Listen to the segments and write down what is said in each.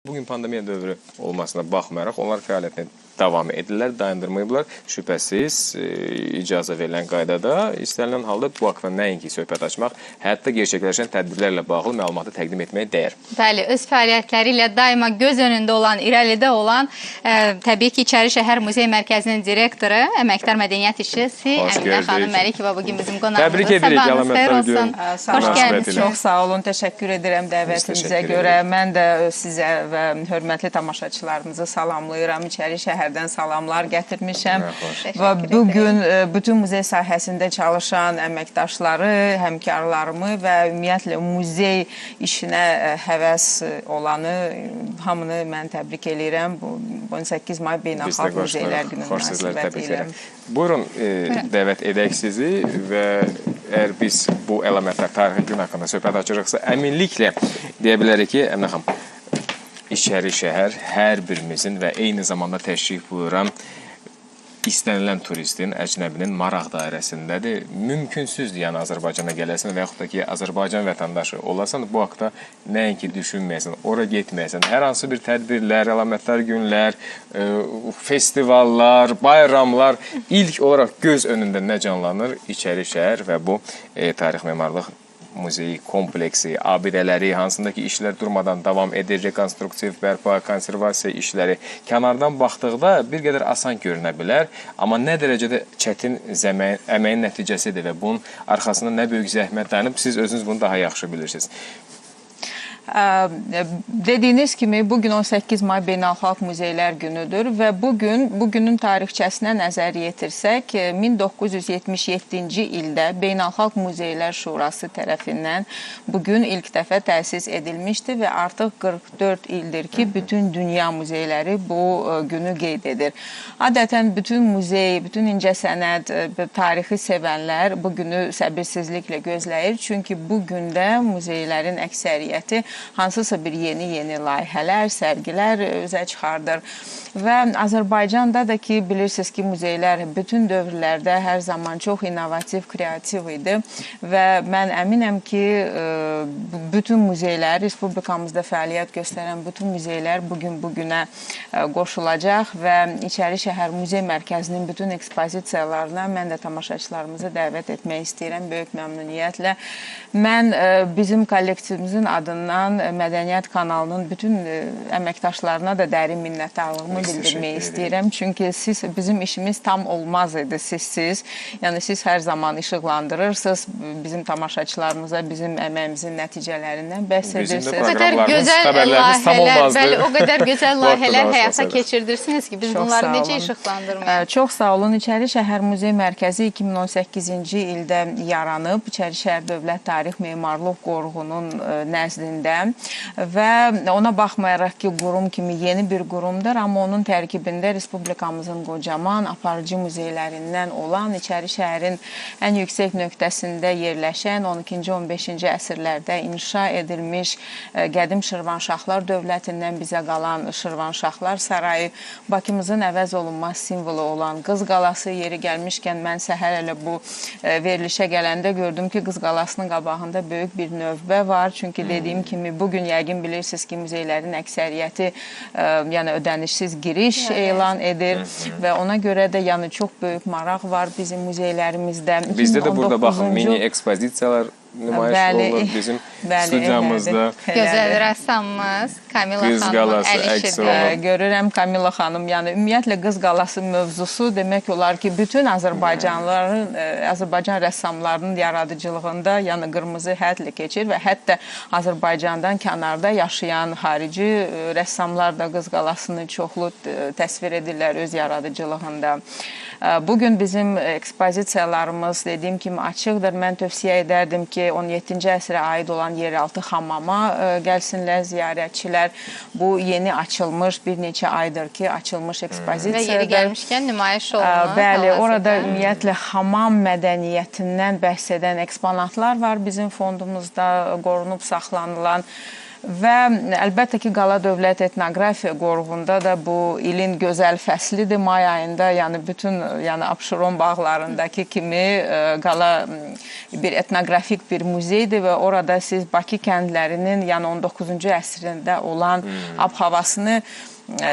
Bugün pandemiya dövrü olmasına baxmayaraq onlar fəaliyyətini davam edirlər, dayandırmayıblar. Şübhəsiz icazə verilən qaydada istənilən halda bu haqda nəinki söhbət açmaq, hətta gerçəkləşən tədbirlərlə bağlı məlumatı təqdim etməyə dəyər. Bəli, öz fəaliyyətləri ilə daima göz önündə olan, irəlidə olan təbii ki, İçəri Şəhər Muzey Mərkəzinin direktoru, əməkdar mədəniyyət işçisi Əminə xanım Məlikova bugün bizim qonağımızda. Təbrik edirik, əlamətlər ediyorum. Xoş gəldiniz. Çox sağ olun, təşəkkür edirəm dəvətinizə görə. Mən də sizə və hörmətli tamaşaçılarımızı salamlayıram. İçəri şəhərdən salamlar gətirmişəm. Və bugün bütün muzey sahəsində çalışan əməkdaşları, həmkarlarımı və ümumiyyətlə muzey işinə həvəs olanı hamını mən təbrik edirəm. 18 may Beynəlxalq Muzeylər Günü münasibətilə. Buyurun, dəvət edək sizi və əgər biz bu əlamətlər, tarixi gün haqqında söhbət açırıqsa, əminliklə deyə bilərik ki, Əminə xanım, İçəri şəhər hər birimizin və eyni zamanda təşrif buyuran istənilən turistin, əcnəbinin maraq dairəsindədir. Mümkünsüzdür, yəni Azərbaycana gələsən və yaxud da ki, Azərbaycan vətəndaşı olasan, bu haqda nəinki düşünməyəsən, ora getməyəsən. Hər hansı bir tədbirlər, əlamətlər, günlər, festivallar, bayramlar ilk olaraq göz önündə nə canlanır? İçəri şəhər və bu tarix memarlıq muzeyi kompleksi, abidələri, hansındakı işlər durmadan davam edir, rekonstruktiv bərpa, konservasiya işləri kənardan baxdıqda bir qədər asan görünə bilər, amma nə dərəcədə çətin əməyin nəticəsidir və bunun arxasında nə böyük zəhmət dayanıb, siz özünüz bunu daha yaxşı bilirsiniz. Dediyiniz kimi bugün 18 may Beynəlxalq Muzeylər Günüdür və bugünün tarixçəsinə nəzər yetirsək 1977-ci ildə Beynəlxalq Muzeylər Şurası tərəfindən bugün ilk dəfə təsis edilmişdi və artıq 44 ildir ki, bütün dünya muzeyləri bu günü qeyd edir. Adətən bütün muzey, bütün incəsənət, tarixi sevənlər bu günü səbirsizliklə gözləyir, çünki bu gündə muzeylərin əksəriyyəti hansısa bir yeni layihələr, sərgilər özə çıxardır. Və Azərbaycanda da ki, bilirsiniz ki, muzeylər bütün dövrlərdə hər zaman çox innovativ, kreativ idi və mən əminəm ki, bütün muzeylər, Respublikamızda fəaliyyət göstərən bütün muzeylər bugünə qoşulacaq və İçəri Şəhər Muzey Mərkəzinin bütün ekspozisiyalarına mən də tamaşaçılarımızı dəvət etmək istəyirəm böyük məmnuniyyətlə. Mən bizim kollektivimizin adından Mədəniyyət kanalının bütün əməkdaşlarına da dərin minnətdarlığımı bildirmək istəyirəm. Çünki bizim işimiz tam olmaz idi sizsiz. Yəni siz hər zaman işıqlandırırsınız bizim tamaşaçılarımıza, bizim əməyimizin nəticələrindən bəhs edirsiniz. O qədər gözəl layihələr, o qədər gözəl layihələr həyata keçirdirsiniz ki, biz bunları necə işıqlandırmayaq? Çox sağ olun. İçəri Şəhər Muzey Mərkəzi 2018-ci ildə yaranıb. İçəri Şəhər Dövlət Tarix Memarlıq Qoruğunun nəzdində və ona baxmayaraq ki, qurum kimi yeni bir qurumdur, amma onun tərkibində Respublikamızın qocaman aparıcı muzeylərindən olan İçəri şəhərin ən yüksək nöqtəsində yerləşən 12-ci, 15-ci əsrlərdə inşa edilmiş qədim Şirvanşahlar dövlətindən bizə qalan Şirvanşahlar sarayı, Bakımızın əvəz olunmaz simvolu olan Qız Qalası yeri gəlmişkən mən səhər elə bu verilişə gələndə gördüm ki, Qız Qalasının qabağında böyük bir növbə var. Çünki dediyim kimi bugün yəqin bilirsiniz ki, muzeylərin əksəriyyəti yəni ödənişsiz giriş elan edir və ona görə də yəni çox böyük maraq var bizim muzeylərimizdə. Bizdə də burada baxın, mini ekspozisiyalar nümayiş olur bizim studiyamızda. Gözəl rəssamımız Kamila xanım əlişidir. Görürəm Kamila xanım, yəni ümumiyyətlə Qız Qalası mövzusu demək olar ki, bütün Azərbaycanlıların, Azərbaycan rəssamlarının yaradıcılığında yəni qırmızı xəttlə keçir və hətta Azərbaycandan kənarda yaşayan xarici rəssamlar da Qız Qalasını çoxlu təsvir edirlər öz yaradıcılığında. Bugün bizim ekspozisiyalarımız dediyim kimi açıqdır. Mən tövsiyə edərdim ki, 17-ci əsrə aid olan yeraltı hamama gəlsinlər ziyarətçilər. Bu yeni açılmış, bir neçə aydır ki, açılmış ekspozisiyadır. Və yeri gəlmişkən nümayiş olunur. Bəli, orada ümumiyyətlə hamam mədəniyyətindən bəhs edən eksponatlar var bizim fondumuzda qorunub saxlanılan. Və əlbəttə ki, Qala Dövlət Etnoqrafiya Qoruğunda da bu ilin gözəl fəslidir. May ayında, yəni bütün Abşeron bağlarındakı kimi Qala bir etnoqrafik bir muzeydir və orada siz Bakı kəndlərinin 19-cu əsrində olan ab-havasını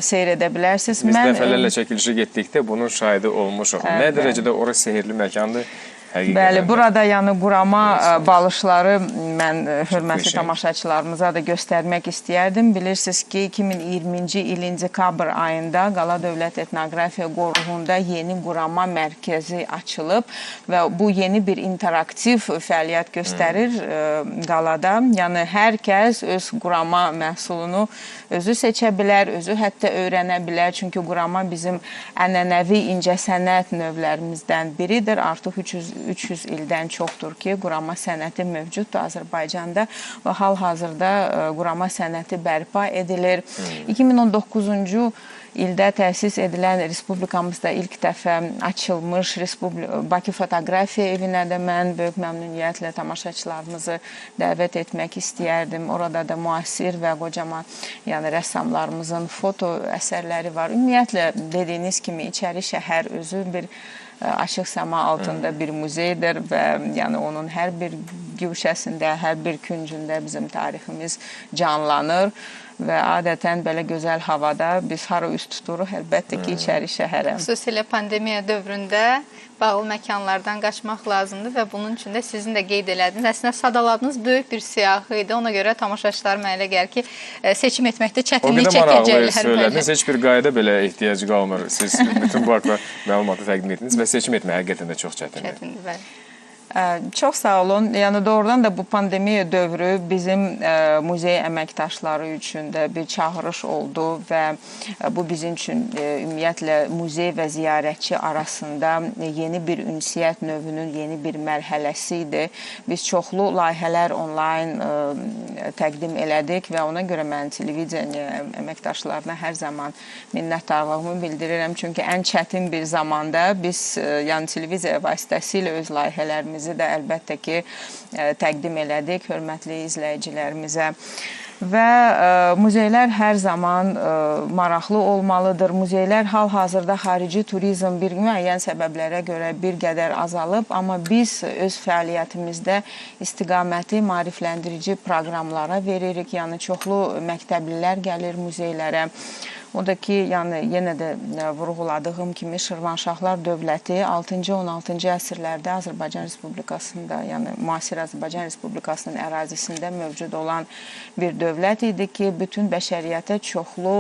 seyr edə bilərsiniz. Biz dəfələrlə çəkilişə getdikdə bunun şahidi olmuşuq. Nə dərəcədə orası sehirli məkandır? Bəli, burada qurama balışları mən hörmətli tamaşaçılarımıza da göstərmək istəyərdim. Bilirsiniz ki, 2020-ci ilin dekabr ayında Qala Dövlət Etnoqrafiya Qoruğunda yeni qurama mərkəzi açılıb və bu yeni bir interaktiv fəaliyyət göstərir Qalada. Yəni, hər kəs öz qurama məhsulunu özü seçə bilər, özü hətta öyrənə bilər. Çünki qurama bizim ənənəvi incəsənət növlərimizdən biridir. Artıq 300 ildən çoxdur ki, qurama sənəti mövcuddur Azərbaycanda və hal-hazırda qurama sənəti bərpa edilir. 2019-cu ildə təsis edilən Respublikamızda ilk dəfə açılmış Bakı Fotoqrafiya evinə də mən böyük məmnuniyyətlə tamaşaçılarımızı dəvət etmək istəyərdim. Orada da müasir və qocaman rəssamlarımızın foto əsərləri var. Ümumiyyətlə, dediyiniz kimi, İçəri şəhər özü bir açıq səma altında bir muzeydir və onun hər bir güşəsində, hər bir küncündə bizim tariximiz canlanır və adətən belə gözəl havada biz hara üst tuturuq, əlbəttə ki, İçəri şəhərə. Xüsusilə pandemiya dövründə bağlı məkanlardan qaçmaq lazımdır və bunun üçün də sizin də qeyd elədiniz. Əslində sadaladığınız böyük bir siyahı idi. Ona görə tamaşaçılar mənə elə gəlir ki, seçim etməkdə çətinlik çəkəcəklər. O qədər maraqlı söylədiniz, heç bir qayda belə ehtiyac qalmır. Siz bütün bu haqda məlumatı təqdim etdiniz və seçim etmək həqiqətən də çox çətindir. Çətindir, bəli. Çox sağ olun. Yəni doğrudan da bu pandemiya dövrü bizim muzey əməkdaşları üçün də bir çağırış oldu və bu bizim üçün ümumiyyətlə muzey və ziyarətçi arasında yeni bir ünsiyyət növünün yeni bir mərhələsi idi. Biz çoxlu layihələr onlayn təqdim elədik və ona görə mən televiziya əməkdaşlarına hər zaman minnətdarlığımı bildirirəm. Çünki ən çətin bir zamanda biz televiziya vasitəsilə öz layihələrimizi də əlbəttə ki, təqdim elədik hörmətli izləyicilərimizə. Və muzeylər hər zaman maraqlı olmalıdır. Muzeylər hal-hazırda xarici turizm bir müəyyən səbəblərə görə bir qədər azalıb, amma biz öz fəaliyyətimizdə istiqaməti maarifləndirici proqramlara veririk. Yəni, çoxlu məktəblilər gəlir muzeylərə. O da ki, yenə də vurğuladığım kimi Şirvanşahlar dövləti 6-cı, 16-cı əsrlərdə Azərbaycan Respublikasında, yəni müasir Azərbaycan Respublikasının ərazisində mövcud olan bir dövlət idi ki, bütün bəşəriyyətə çoxlu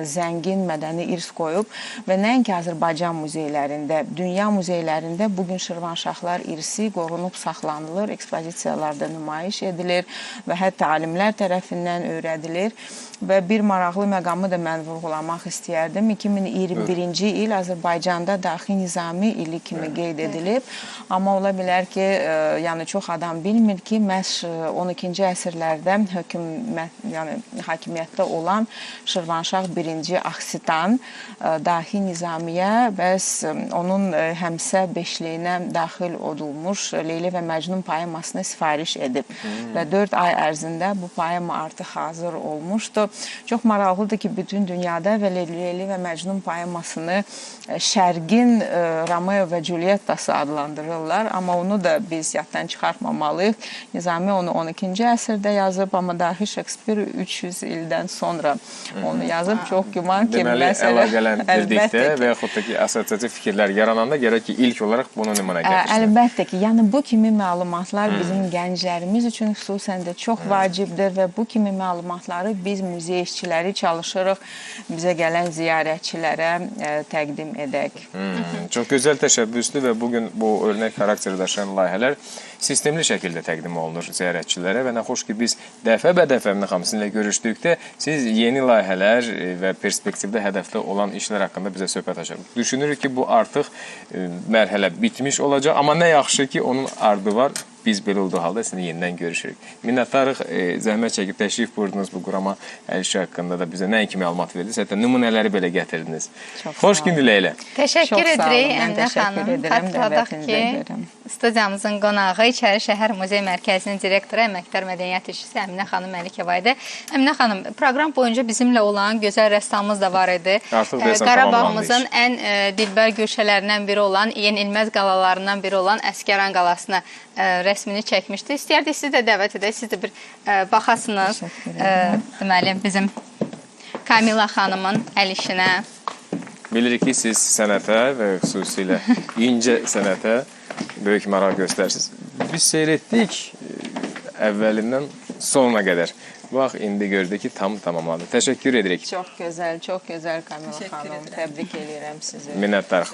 zəngin mədəni irs qoyub və nəinki Azərbaycan muzeylərində, dünya muzeylərində bugün Şirvanşahlar irsi qorunub saxlanılır, ekspozisiyalarda nümayiş edilir və hətta alimlər tərəfindən öyrədilir. Və bir maraqlı məqamı da mən vurğulamaq istəyərdim. 2021-ci il Azərbaycanda daxili nizami ili kimi qeyd edilib. Amma ola bilər ki, çox adam bilmir ki, məhz 12-ci əsrlərdə hakimiyyətdə olan Şirvanşah 1-ci Aksitan daxili nizamiyə bəs onun həmsə beşliyinə daxil olunmuş Leyli və Məcnun poemasını sifariş edib. Və 4 ay ərzində bu poema artıq hazır olmuşdu. Çox maraqlıdır ki, bütün dünyada və Leyli və Məcnun poemasını Şərqin Romeo və Juliettası adlandırırlar. Amma onu da biz yaddan çıxartmamalıyıq. Nizami onu 12-ci əsrdə yazıb, amma dahi Şekspir 300 ildən sonra onu yazıb. Çox güman ki, deməli, əlaqələndirdikdə və yaxud da ki, asosiyativ fikirlər yarananda gərək ki, ilk olaraq bunu nümunə gətirsin. Əlbəttə ki, yəni bu kimi məlumatlar bizim gənclərimiz üçün xüsusən də çox vacibdir və bu kimi məlumatları biz muzey işçiləri çalışırıq bizə gələn ziyarətçilərə təqdim edək. Çox gözəl təşəbbüslü və bugün bu örnək xarakteri daşıyan layihələr sistemli şəkildə təqdim olunur ziyarətçilərə və nə xoş ki, biz dəfə-bədəfə sizinlə görüşdükdə siz yeni layihələr və perspektivdə hədəfdə olan işlər haqqında bizə söhbət açırıq. Düşünürük ki, bu artıq mərhələ bitmiş olacaq, amma nə yaxşı ki, onun ardı var. Biz belə olduğu halda sizinlə yenidən görüşürük. Minnətdarıq, zəhmət çəkib təşrif buyurdunuz bu qurama işi haqqında da bizə nəinki məlumat verdiniz, hətta nümunələri belə gətirdiniz. Xoş gün diləyilə. Təşəkkür edirik Əminə xanım. Xatırladaq ki, Studiyamızın qonağı İçəri Şəhər Muzey Mərkəzinin direktoru, əməkdar mədəniyyət işçisi Əminə xanım Məlikova idi. Əminə xanım, proqram boyunca bizimlə olan gözəl rəssamımız da var idi. Qarabağımızın ən dilbər güşələrindən biri olan, yenilməz qalalarından biri olan Əsgəran qalasına rəsmini çəkmişdi. İstəyərdik siz də dəvət edək, siz də bir baxasınız. Deməli, bizim Kamila xanımın əl işinə. Bilirik ki, siz sənətə və xüsusilə incə sənətə böyük maraq göstərsiniz. Biz seyretdik əvvəlindən sonuna qədər. Bax, indi gördük ki, tam tamamladı. Təşəkkür edirik. Çox gözəl Kamila xanım. Təbrik edirəm sizi. Minnətdarıq.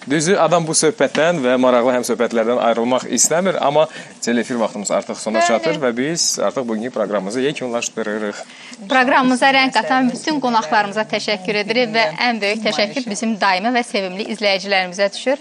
Düzü, adam bu söhbətdən və maraqlı həm söhbətlərdən ayrılmaq istəmir, amma telefir vaxtımız artıq sona çatır və biz artıq bugünkü proqramımızı yekunlaşdırırıq. Proqramımıza rəng qatan bütün qonaqlarımıza təşəkkür edirik və ən böyük təşəkkür bizim daimi və sevimli izləyicilərimizə düşür.